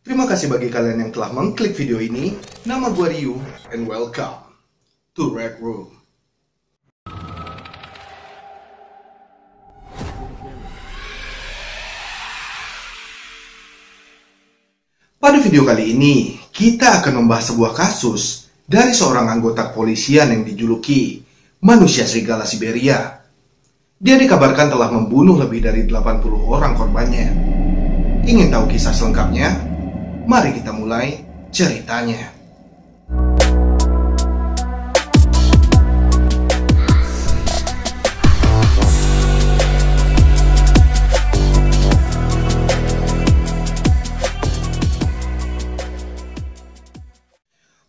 Terima kasih bagi kalian yang telah mengklik video ini. Nama gue Ryu, and welcome to Red Room. Pada video kali ini, kita akan membahas sebuah kasus dari seorang anggota kepolisian yang dijuluki manusia serigala Siberia. Dia dikabarkan telah membunuh lebih dari 80 orang korbannya. Ingin tahu kisah selengkapnya? Mari kita mulai ceritanya.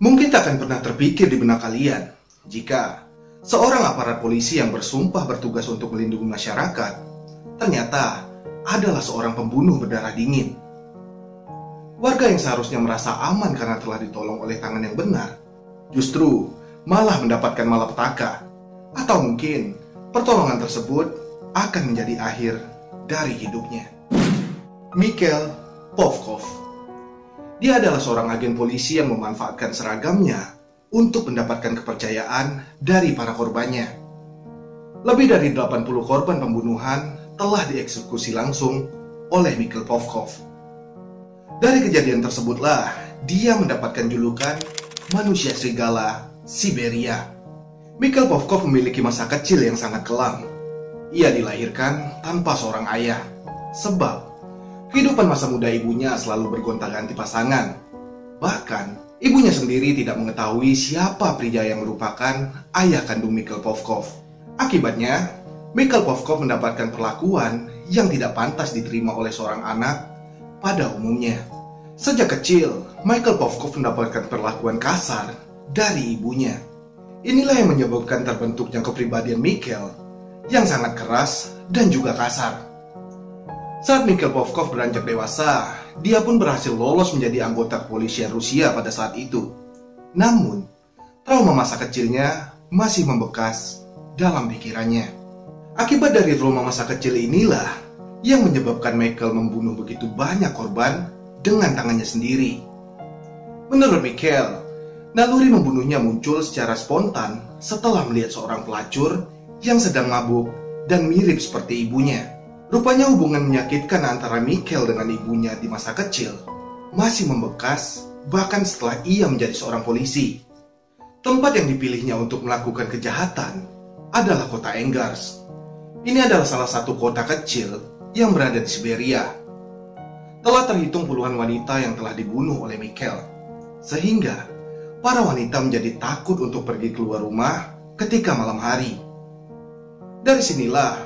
Mungkin tak akan pernah terpikir di benak kalian jika seorang aparat polisi yang bersumpah bertugas untuk melindungi masyarakat ternyata adalah seorang pembunuh berdarah dingin. Warga yang seharusnya merasa aman karena telah ditolong oleh tangan yang benar, justru malah mendapatkan malapetaka. Atau mungkin pertolongan tersebut akan menjadi akhir dari hidupnya. Mikhail Povkov. Dia adalah seorang agen polisi yang memanfaatkan seragamnya untuk mendapatkan kepercayaan dari para korbannya. Lebih dari 80 korban pembunuhan telah dieksekusi langsung oleh Mikhail Povkov. Dari kejadian tersebutlah dia mendapatkan julukan manusia serigala Siberia. Mikhail Povkov memiliki masa kecil yang sangat kelam. Ia dilahirkan tanpa seorang ayah, sebab kehidupan masa muda ibunya selalu bergonta-ganti pasangan. Bahkan ibunya sendiri tidak mengetahui siapa pria yang merupakan ayah kandung Mikhail Povkov. Akibatnya, Mikhail Povkov mendapatkan perlakuan yang tidak pantas diterima oleh seorang anak pada umumnya. Sejak kecil, Mikhail Povkov mendapatkan perlakuan kasar dari ibunya. Inilah yang menyebabkan terbentuknya kepribadian Mikhail yang sangat keras dan juga kasar. Saat Mikhail Povkov beranjak dewasa, dia pun berhasil lolos menjadi anggota kepolisian Rusia pada saat itu. Namun, trauma masa kecilnya masih membekas dalam pikirannya. Akibat dari trauma masa kecil inilah yang menyebabkan Mikhail membunuh begitu banyak korban dengan tangannya sendiri. Menurut Mikhail, naluri membunuhnya muncul secara spontan setelah melihat seorang pelacur yang sedang mabuk dan mirip seperti ibunya. Rupanya hubungan menyakitkan antara Mikhail dengan ibunya di masa kecil masih membekas bahkan setelah ia menjadi seorang polisi. Tempat yang dipilihnya untuk melakukan kejahatan adalah kota Engars. Ini adalah salah satu kota kecil yang berada di Siberia. Telah terhitung puluhan wanita yang telah dibunuh oleh Mikhail, sehingga para wanita menjadi takut untuk pergi keluar rumah ketika malam hari. Dari sinilah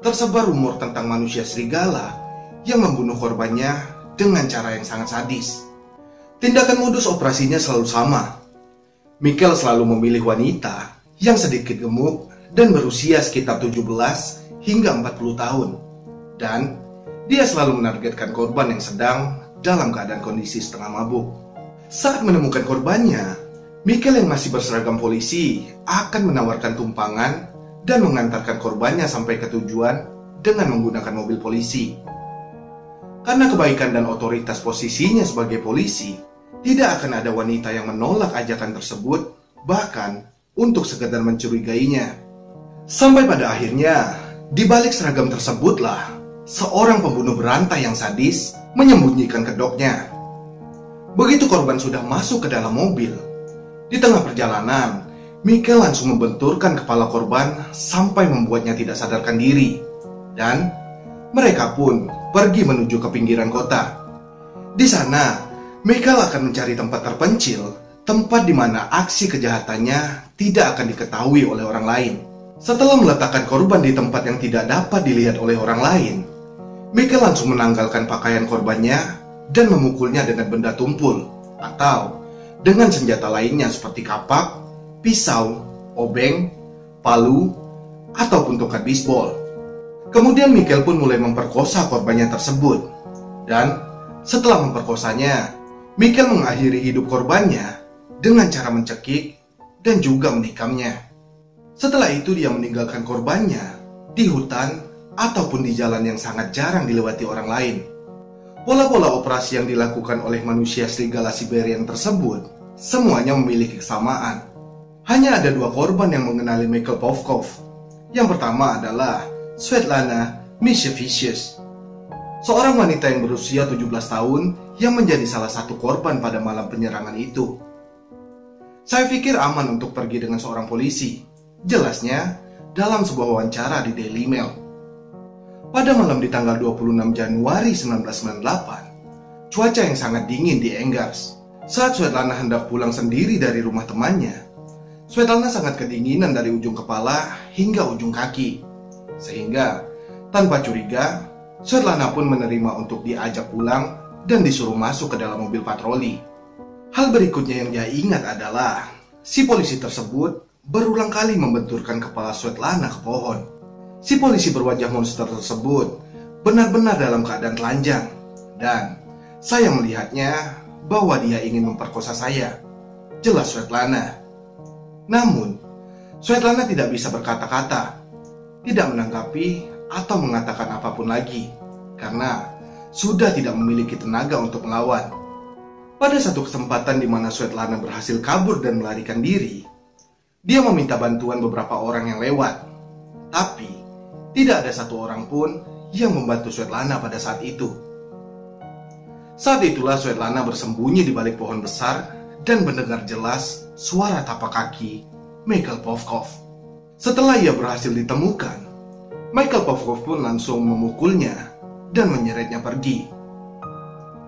tersebar rumor tentang manusia serigala yang membunuh korbannya dengan cara yang sangat sadis. Tindakan modus operasinya selalu sama. Mikhail selalu memilih wanita yang sedikit gemuk dan berusia sekitar 17 hingga 40 tahun. Dan dia selalu menargetkan korban yang sedang dalam keadaan kondisi setengah mabuk. Saat menemukan korbannya, Mikhail yang masih berseragam polisi akan menawarkan tumpangan dan mengantarkan korbannya sampai ke tujuan dengan menggunakan mobil polisi. Karena kebaikan dan otoritas posisinya sebagai polisi, tidak akan ada wanita yang menolak ajakan tersebut, bahkan untuk sekedar mencurigainya. Sampai pada akhirnya, di balik seragam tersebutlah seorang pembunuh berantai yang sadis menyembunyikan kedoknya. Begitu korban sudah masuk ke dalam mobil, di tengah perjalanan, Mikhail langsung membenturkan kepala korban sampai membuatnya tidak sadarkan diri. Dan mereka pun pergi menuju ke pinggiran kota. Di sana, Mikhail akan mencari tempat terpencil, tempat di mana aksi kejahatannya tidak akan diketahui oleh orang lain. Setelah meletakkan korban di tempat yang tidak dapat dilihat oleh orang lain, Mikhail langsung menanggalkan pakaian korbannya dan memukulnya dengan benda tumpul atau dengan senjata lainnya seperti kapak, pisau, obeng, palu, ataupun tongkat bisbol. Kemudian Mikhail pun mulai memperkosa korbannya tersebut. Dan setelah memperkosanya, Mikhail mengakhiri hidup korbannya dengan cara mencekik dan juga menikamnya. Setelah itu dia meninggalkan korbannya di hutan ataupun di jalan yang sangat jarang dilewati orang lain. Pola-pola operasi yang dilakukan oleh manusia serigala Siberian tersebut semuanya memiliki kesamaan. Hanya ada dua korban yang mengenali Michael Povkov. Yang pertama adalah Svetlana Mishevicius, seorang wanita yang berusia 17 tahun yang menjadi salah satu korban pada malam penyerangan itu. Saya pikir aman untuk pergi dengan seorang polisi, jelasnya dalam sebuah wawancara di Daily Mail. Pada malam di tanggal 26 Januari 1998, cuaca yang sangat dingin di Engars. Saat Svetlana hendak pulang sendiri dari rumah temannya, Svetlana sangat kedinginan dari ujung kepala hingga ujung kaki. Sehingga, tanpa curiga, Svetlana pun menerima untuk diajak pulang dan disuruh masuk ke dalam mobil patroli. Hal berikutnya yang dia ingat adalah si polisi tersebut berulang kali membenturkan kepala Svetlana ke pohon. Si polisi berwajah monster tersebut benar-benar dalam keadaan telanjang, dan saya melihatnya bahwa dia ingin memperkosa saya, jelas Svetlana. Namun, Svetlana tidak bisa berkata-kata, tidak menanggapi atau mengatakan apapun lagi, karena sudah tidak memiliki tenaga untuk melawan. Pada satu kesempatan di mana Svetlana berhasil kabur dan melarikan diri, dia meminta bantuan beberapa orang yang lewat, tapi tidak ada satu orang pun yang membantu Svetlana pada saat itu. Saat itulah Svetlana bersembunyi di balik pohon besar dan mendengar jelas suara tapak kaki Michael Povkov. Setelah ia berhasil ditemukan, Michael Povkov pun langsung memukulnya dan menyeretnya pergi.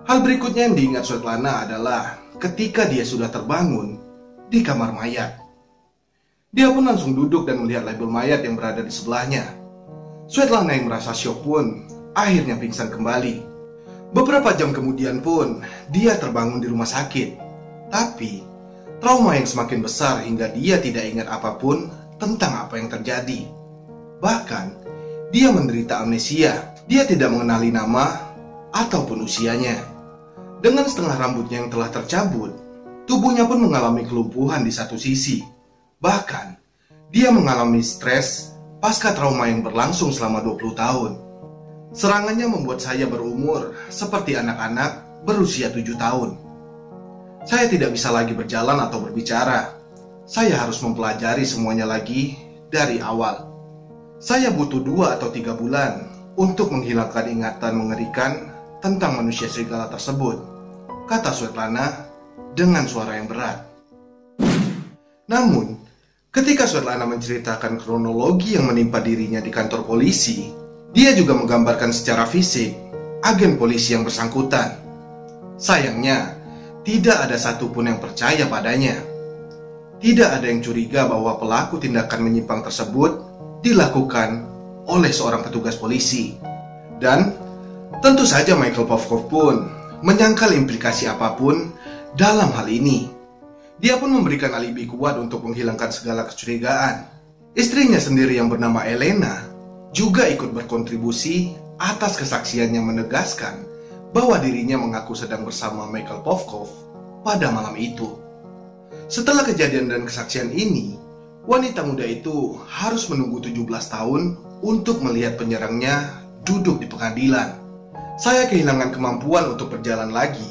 Hal berikutnya yang diingat Svetlana adalah ketika dia sudah terbangun di kamar mayat. Dia pun langsung duduk dan melihat label mayat yang berada di sebelahnya. Svetlana yang merasa syok pun akhirnya pingsan kembali. Beberapa jam kemudian pun dia terbangun di rumah sakit. Tapi trauma yang semakin besar hingga dia tidak ingat apapun tentang apa yang terjadi. Bahkan dia menderita amnesia. Dia tidak mengenali nama ataupun usianya. Dengan setengah rambutnya yang telah tercabut, tubuhnya pun mengalami kelumpuhan di satu sisi. Bahkan dia mengalami stres pasca trauma yang berlangsung selama 20 tahun. Serangannya membuat saya berumur seperti anak-anak berusia 7 tahun. Saya tidak bisa lagi berjalan atau berbicara. Saya harus mempelajari semuanya lagi dari awal. Saya butuh 2 atau 3 bulan untuk menghilangkan ingatan mengerikan tentang manusia serigala tersebut, kata Svetlana dengan suara yang berat. Namun, ketika Svetlana menceritakan kronologi yang menimpa dirinya di kantor polisi, dia juga menggambarkan secara fisik agen polisi yang bersangkutan. Sayangnya, tidak ada satupun yang percaya padanya. Tidak ada yang curiga bahwa pelaku tindakan menyimpang tersebut dilakukan oleh seorang petugas polisi. Dan tentu saja Michael Povkov pun menyangkal implikasi apapun dalam hal ini. Dia pun memberikan alibi kuat untuk menghilangkan segala kecurigaan. Istrinya sendiri yang bernama Elena juga ikut berkontribusi atas kesaksiannya menegaskan bahwa dirinya mengaku sedang bersama Michael Povkov pada malam itu. Setelah kejadian dan kesaksian ini, wanita muda itu harus menunggu 17 tahun untuk melihat penyerangnya duduk di pengadilan. Saya kehilangan kemampuan untuk berjalan lagi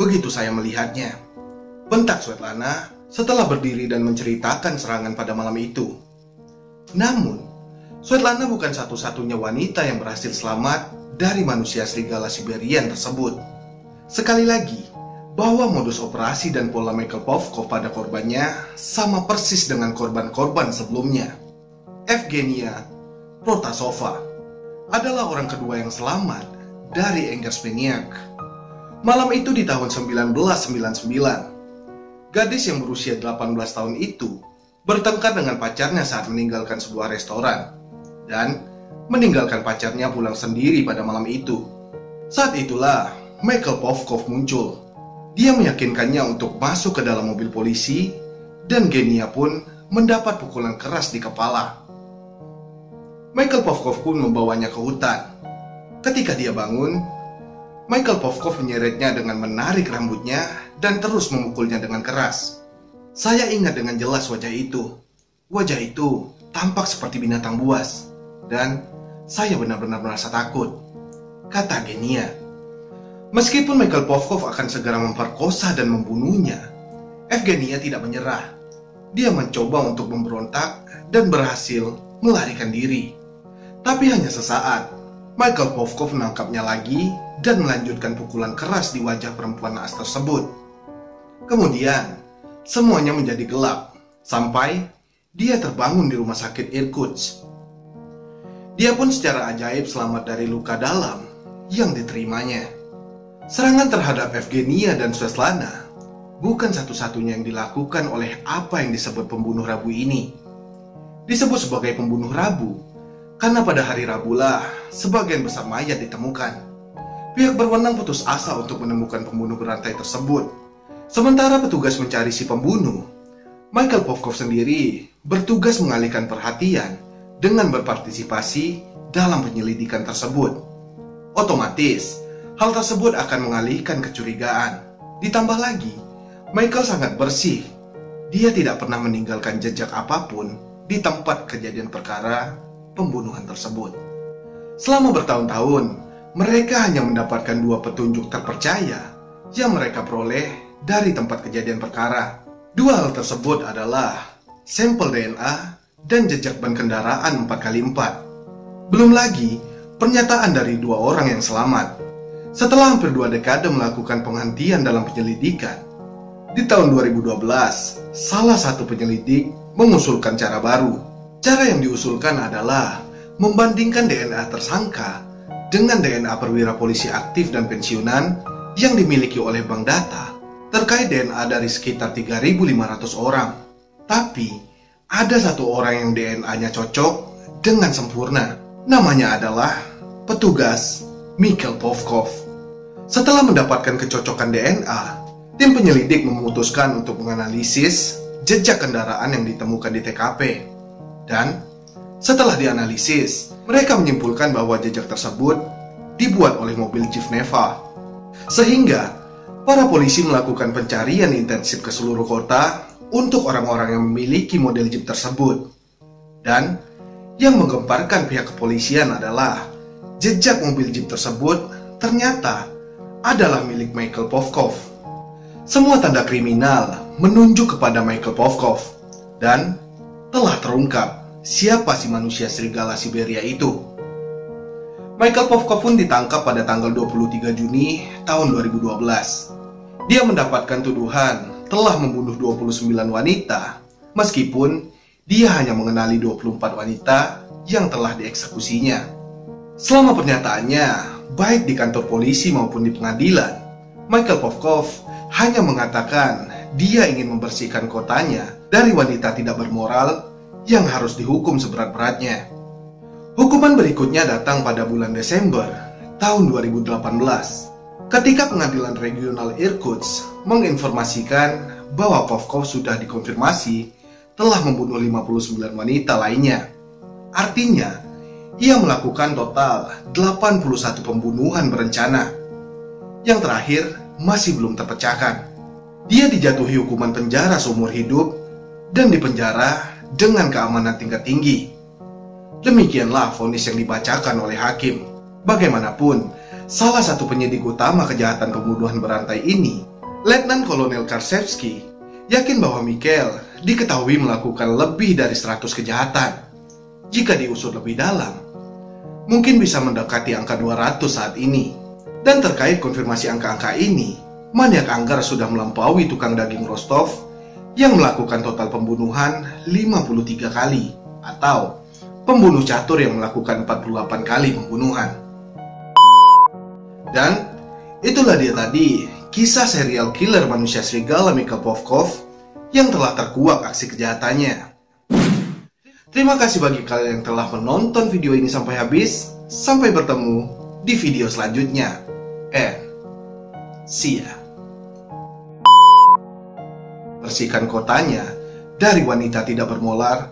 begitu saya melihatnya, bentak Svetlana setelah berdiri dan menceritakan serangan pada malam itu. Namun, Svetlana bukan satu-satunya wanita yang berhasil selamat dari manusia serigala Siberian tersebut. Sekali lagi, bahwa modus operasi dan pola Michael Povkov pada korbannya sama persis dengan korban-korban sebelumnya. Evgenia Protasova adalah orang kedua yang selamat dari Engars Maniac. Malam itu di tahun 1999, gadis yang berusia 18 tahun itu bertengkar dengan pacarnya saat meninggalkan sebuah restoran dan meninggalkan pacarnya pulang sendiri pada malam itu. Saat itulah Michael Povkov muncul. Dia meyakinkannya untuk masuk ke dalam mobil polisi dan Genia pun mendapat pukulan keras di kepala. Michael Povkov pun membawanya ke hutan. Ketika dia bangun, Michael Povkov menyeretnya dengan menarik rambutnya dan terus memukulnya dengan keras. Saya ingat dengan jelas wajah itu. Wajah itu tampak seperti binatang buas, dan saya benar-benar merasa takut, kata Genia. Meskipun Mikhail Povkov akan segera memperkosa dan membunuhnya, Evgenia tidak menyerah. Dia mencoba untuk memberontak dan berhasil melarikan diri. Tapi hanya sesaat, Mikhail Povkov menangkapnya lagi dan melanjutkan pukulan keras di wajah perempuan naas tersebut. Kemudian, semuanya menjadi gelap sampai dia terbangun di rumah sakit Irkutsk. Dia pun secara ajaib selamat dari luka dalam yang diterimanya. Serangan terhadap Evgenia dan Svetlana bukan satu-satunya yang dilakukan oleh apa yang disebut pembunuh Rabu ini. Disebut sebagai pembunuh Rabu karena pada hari Rabulah sebagian besar mayat ditemukan. Pihak berwenang putus asa untuk menemukan pembunuh berantai tersebut. Sementara petugas mencari si pembunuh, Mikhail Povkov sendiri bertugas mengalihkan perhatian dengan berpartisipasi dalam penyelidikan tersebut. Otomatis, hal tersebut akan mengalihkan kecurigaan. Ditambah lagi, Mikhail sangat bersih. Dia tidak pernah meninggalkan jejak apapun di tempat kejadian perkara pembunuhan tersebut. Selama bertahun-tahun, mereka hanya mendapatkan 2 petunjuk terpercaya yang mereka peroleh dari tempat kejadian perkara. 2 hal tersebut adalah sampel DNA dan jejak ban kendaraan 4x4. Belum lagi pernyataan dari 2 orang yang selamat. Setelah hampir 2 dekade melakukan penghentian dalam penyelidikan, di tahun 2012, salah satu penyelidik mengusulkan cara baru. Cara yang diusulkan adalah membandingkan DNA tersangka dengan DNA perwira polisi aktif dan pensiunan yang dimiliki oleh Bank Data terkait DNA dari sekitar 3.500 orang. Tapi, ada 1 orang yang DNA-nya cocok dengan sempurna. Namanya adalah petugas Mikhail Povkov. Setelah mendapatkan kecocokan DNA, tim penyelidik memutuskan untuk menganalisis jejak kendaraan yang ditemukan di TKP. Dan setelah dianalisis, mereka menyimpulkan bahwa jejak tersebut dibuat oleh mobil Jeep Neva. Sehingga, para polisi melakukan pencarian intensif ke seluruh kota untuk orang-orang yang memiliki model Jeep tersebut. Dan yang menggemparkan pihak kepolisian adalah jejak mobil Jeep tersebut ternyata adalah milik Mikhail Povkov. Semua tanda kriminal menunjuk kepada Mikhail Povkov dan telah terungkap siapa si manusia serigala Siberia itu. Mikhail Povkov pun ditangkap pada tanggal 23 Juni tahun 2012. Dia mendapatkan tuduhan telah membunuh 29 wanita, meskipun dia hanya mengenali 24 wanita yang telah dieksekusinya. Selama pernyataannya, baik di kantor polisi maupun di pengadilan, Mikhail Povkov hanya mengatakan dia ingin membersihkan kotanya dari wanita tidak bermoral yang harus dihukum seberat-beratnya. Hukuman berikutnya datang pada bulan Desember tahun 2018, ketika pengadilan regional Irkutsk menginformasikan bahwa Povkov sudah dikonfirmasi telah membunuh 59 wanita lainnya. Artinya, ia melakukan total 81 pembunuhan berencana. Yang terakhir masih belum terpecahkan. Dia dijatuhi hukuman penjara seumur hidup dan dipenjara dengan keamanan tingkat tinggi. Demikianlah vonis yang dibacakan oleh hakim. Bagaimanapun, salah satu penyidik utama kejahatan pembunuhan berantai ini, Letnan Kolonel Karsevsky, yakin bahwa Mikhail diketahui melakukan lebih dari 100 kejahatan. Jika diusut lebih dalam, mungkin bisa mendekati angka 200 saat ini. Dan terkait konfirmasi angka-angka ini, maniak anggar sudah melampaui tukang daging Rostov yang melakukan total pembunuhan 53 kali, atau pembunuh catur yang melakukan 48 kali pembunuhan. Dan itulah dia tadi kisah serial killer manusia serigala Mikhail Povkov yang telah terkuak aksi kejahatannya. Terima kasih bagi kalian yang telah menonton video ini sampai habis. Sampai bertemu di video selanjutnya. See ya. Bersihkan kotanya dari wanita tidak bermolar